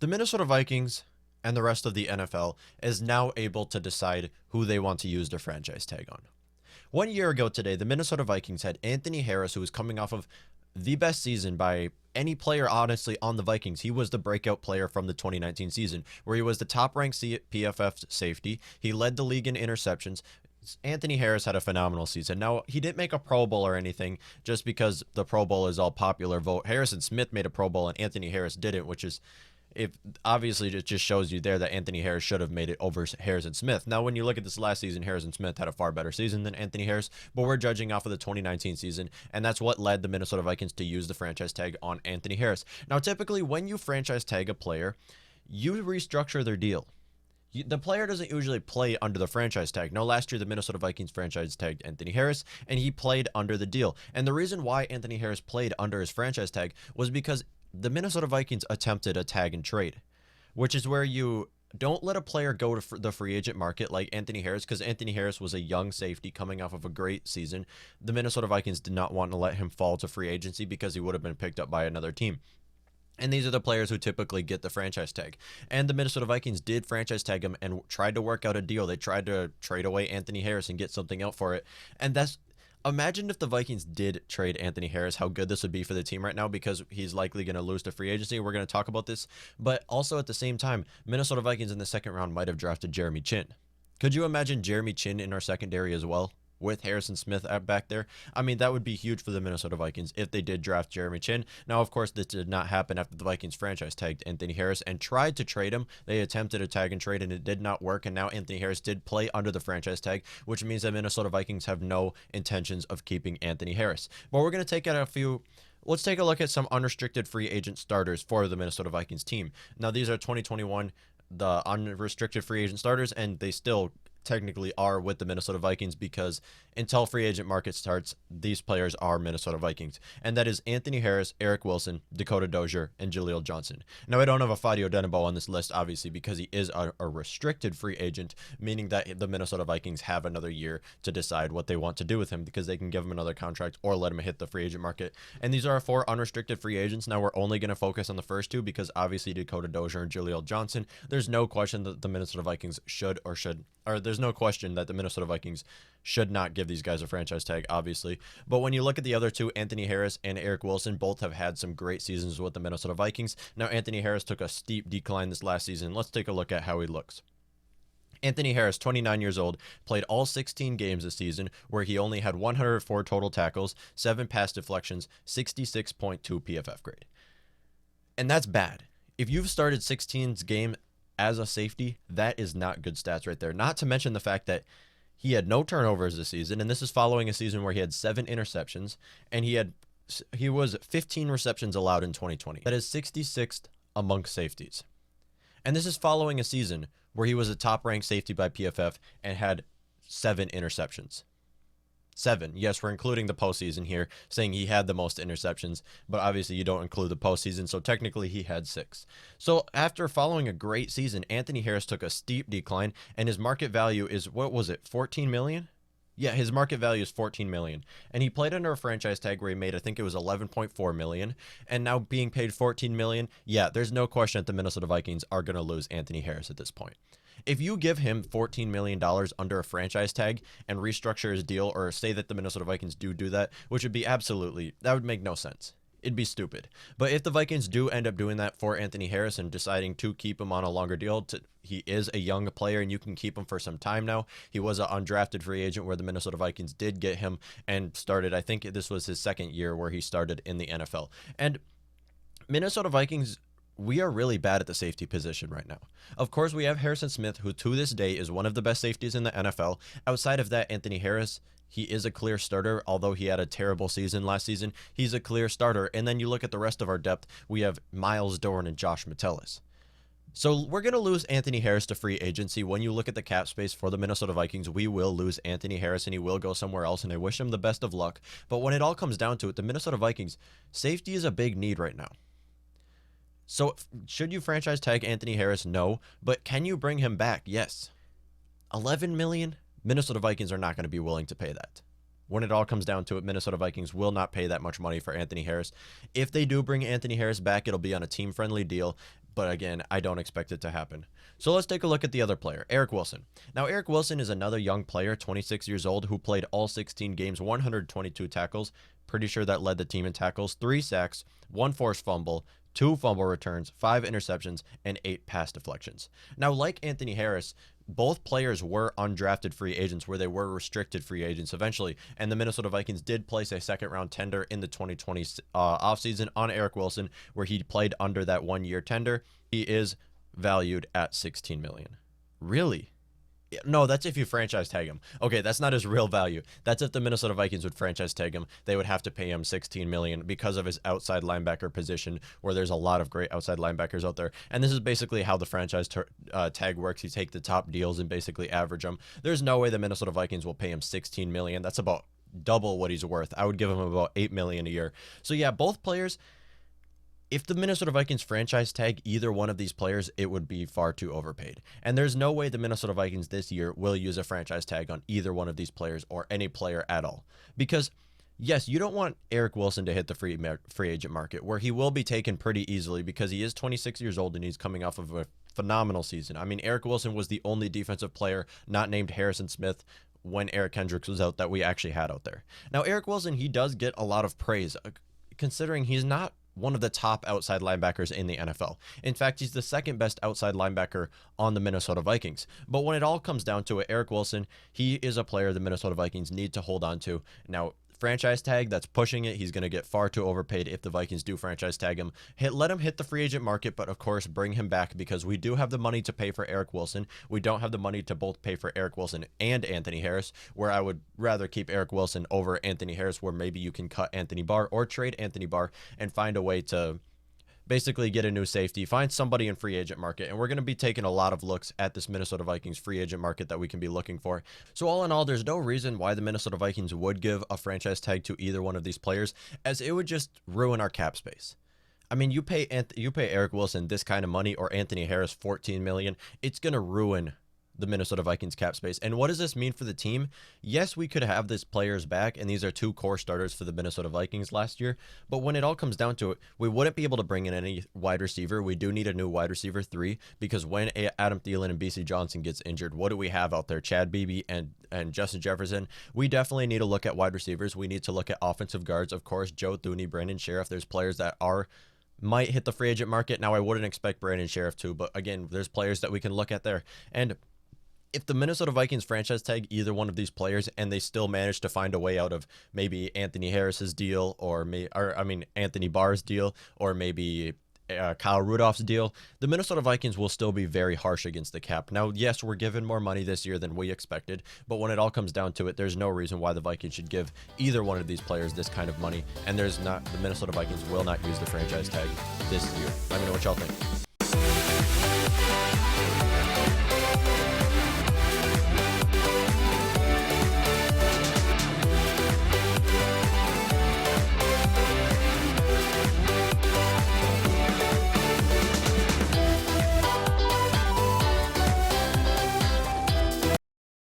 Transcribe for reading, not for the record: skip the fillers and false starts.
The Minnesota Vikings and the rest of the NFL is now able to decide who they want to use their franchise tag on. 1 year ago today, the Minnesota Vikings had Anthony Harris, who was coming off of the best season by any player, honestly, on the Vikings. He was the breakout player from the 2019 season, where he was the top-ranked PFF safety. He led the league in interceptions. Anthony Harris had a phenomenal season. Now, he didn't make a Pro Bowl or anything just because the Pro Bowl is all popular vote. Harrison Smith made a Pro Bowl and Anthony Harris didn't, which is, if obviously it just shows you there that Anthony Harris should have made it over Harrison Smith. Now, when you look at this last season, Harrison Smith had a far better season than Anthony Harris, but we're judging off of the 2019 season, and that's what led the Minnesota Vikings to use the franchise tag on Anthony Harris. Now, typically, when you franchise tag a player, you restructure their deal. The player doesn't usually play under the franchise tag. No, last year the Minnesota Vikings franchise tagged Anthony Harris, and he played under the deal. And the reason why Anthony Harris played under his franchise tag was because the Minnesota Vikings attempted a tag and trade, which is where you don't let a player go to the free agent market like Anthony Harris, because Anthony Harris was a young safety coming off of a great season. The Minnesota Vikings did not want to let him fall to free agency because he would have been picked up by another team. And these are the players who typically get the franchise tag. And the Minnesota Vikings did franchise tag him and tried to work out a deal. They tried to trade away Anthony Harris and get something out for it. And imagine if the Vikings did trade Anthony Harris, how good this would be for the team right now, because he's likely going to lose to free agency. We're going to talk about this. But also at the same time, Minnesota Vikings in the second round might have drafted Jeremy Chin. Could you imagine Jeremy Chin in our secondary as well, with Harrison Smith back there? I mean, that would be huge for the Minnesota Vikings if they did draft Jeremy Chin. Now, of course, this did not happen after the Vikings franchise tagged Anthony Harris and tried to trade him. They attempted a tag and trade, and it did not work. And now Anthony Harris did play under the franchise tag, which means that Minnesota Vikings have no intentions of keeping Anthony Harris. But we're going to take out a few. Let's take a look at some unrestricted free agent starters for the Minnesota Vikings team. Now, these are 2021, the unrestricted free agent starters, and they still technically are with the Minnesota Vikings because until free agent market starts, these players are Minnesota Vikings. And that is Anthony Harris, Eric Wilson, Dakota Dozier, and Jaleel Johnson. Now, I don't have a Fadio Denebo on this list, obviously, because he is a restricted free agent, meaning that the Minnesota Vikings have another year to decide what they want to do with him, because they can give him another contract or let him hit the free agent market. And these are our 4 unrestricted free agents. Now, we're only going to focus on the first 2 because obviously Dakota Dozier and Jaleel Johnson, there's no question that the Minnesota Vikings there's no question that the Minnesota Vikings should not give these guys a franchise tag, obviously. But when you look at the other 2, Anthony Harris and Eric Wilson, both have had some great seasons with the Minnesota Vikings. Now, Anthony Harris took a steep decline this last season. Let's take a look at how he looks. Anthony Harris, 29 years old, played all 16 games this season, where he only had 104 total tackles, 7 pass deflections, 66.2 PFF grade. And that's bad. If you've started 16's game as a safety, that is not good stats right there. Not to mention the fact that he had no turnovers this season, and this is following a season where he had 7 interceptions, and he was 15 receptions allowed in 2020. That is 66th amongst safeties. And this is following a season where he was a top-ranked safety by PFF and had 7 interceptions. 7. Yes, we're including the postseason here, saying he had the most interceptions, but obviously you don't include the postseason, so technically he had 6. So after following a great season, Anthony Harris took a steep decline, and his market value is, what was it, 14 million? Yeah, his market value is 14 million. And he played under a franchise tag where he made, I think it was 11.4 million, and now being paid 14 million, yeah, there's no question that the Minnesota Vikings are going to lose Anthony Harris at this point. If you give him $14 million under a franchise tag and restructure his deal, or say that the Minnesota Vikings do that, which would be that would make no sense. It'd be stupid. But if the Vikings do end up doing that for Anthony Harris and deciding to keep him on a longer deal, he is a young player and you can keep him for some time now. He was an undrafted free agent where the Minnesota Vikings did get him and started, I think this was his second year where he started in the NFL. And Minnesota Vikings, we are really bad at the safety position right now. Of course, we have Harrison Smith, who to this day is one of the best safeties in the NFL. Outside of that, Anthony Harris, he is a clear starter, although he had a terrible season last season. He's a clear starter. And then you look at the rest of our depth, we have Miles Dorn and Josh Metellus. So we're going to lose Anthony Harris to free agency. When you look at the cap space for the Minnesota Vikings, we will lose Anthony Harris and he will go somewhere else, and I wish him the best of luck. But when it all comes down to it, the Minnesota Vikings, safety is a big need right now. So should you franchise tag Anthony Harris? No. But can you bring him back? Yes. 11 million? Minnesota Vikings are not going to be willing to pay that. When it all comes down to it, Minnesota Vikings will not pay that much money for Anthony Harris. If they do bring Anthony Harris back, it'll be on a team-friendly deal. But again, I don't expect it to happen. So let's take a look at the other player, Eric Wilson. Now, Eric Wilson is another young player, 26 years old, who played all 16 games, 122 tackles. Pretty sure that led the team in tackles, 3 sacks, 1 forced fumble, 2 fumble returns, 5 interceptions, and 8 pass deflections. Now, like Anthony Harris, both players were undrafted free agents where they were restricted free agents eventually, and the Minnesota Vikings did place a second-round tender in the 2020 offseason on Eric Wilson, where he played under that 1-year tender. He is valued at $16 million. Really? No, that's if you franchise tag him. Okay, that's not his real value. That's if the Minnesota Vikings would franchise tag him. They would have to pay him $16 million because of his outside linebacker position, where there's a lot of great outside linebackers out there. And this is basically how the franchise tag works. You take the top deals and basically average them. There's no way the Minnesota Vikings will pay him $16 million. That's about double what he's worth. I would give him about $8 million a year. So yeah, both players. If the Minnesota Vikings franchise tag either one of these players, it would be far too overpaid. And there's no way the Minnesota Vikings this year will use a franchise tag on either one of these players or any player at all. Because, yes, you don't want Eric Wilson to hit the free agent market, where he will be taken pretty easily because he is 26 years old and he's coming off of a phenomenal season. I mean, Eric Wilson was the only defensive player not named Harrison Smith when Eric Kendricks was out that we actually had out there. Now, Eric Wilson, he does get a lot of praise, considering he's not one of the top outside linebackers in the NFL. In fact, he's the second best outside linebacker on the Minnesota Vikings. But when it all comes down to it, Eric Wilson, he is a player the Minnesota Vikings need to hold on to. Now, franchise tag, that's pushing it. He's going to get far too overpaid if the Vikings do franchise tag him. Let him hit the free agent market, but of course, bring him back, because we do have the money to pay for Eric Wilson. We don't have the money to both pay for Eric Wilson and Anthony Harris, where I would rather keep Eric Wilson over Anthony Harris, where maybe you can cut Anthony Barr or trade Anthony Barr and find a way to basically get a new safety, find somebody in free agent market. And we're going to be taking a lot of looks at this Minnesota Vikings free agent market that we can be looking for. So all in all, there's no reason why the Minnesota Vikings would give a franchise tag to either one of these players, as it would just ruin our cap space. I mean, you pay Eric Wilson this kind of money, or Anthony Harris $14 million, it's going to ruin the Minnesota Vikings cap space. And what does this mean for the team? Yes, we could have these players back, and these are 2 core starters for the Minnesota Vikings last year, but when it all comes down to it, we wouldn't be able to bring in any wide receiver. We do need a new wide receiver 3, because when Adam Thielen and BC Johnson gets injured, what do we have out there? Chad Beebe and Justin Jefferson. We definitely need to look at wide receivers. We need to look at offensive guards. Of course, Joe Thuney, Brandon Sheriff. There's players that might hit the free agent market. Now, I wouldn't expect Brandon Sheriff to, but again, there's players that we can look at there. And if the Minnesota Vikings franchise tag either one of these players and they still manage to find a way out of maybe Anthony Harris's deal, or Anthony Barr's deal, or maybe Kyle Rudolph's deal, the Minnesota Vikings will still be very harsh against the cap. Now, yes, we're given more money this year than we expected, but when it all comes down to it, there's no reason why the Vikings should give either one of these players this kind of money, and the Minnesota Vikings will not use the franchise tag this year. Let me know what y'all think.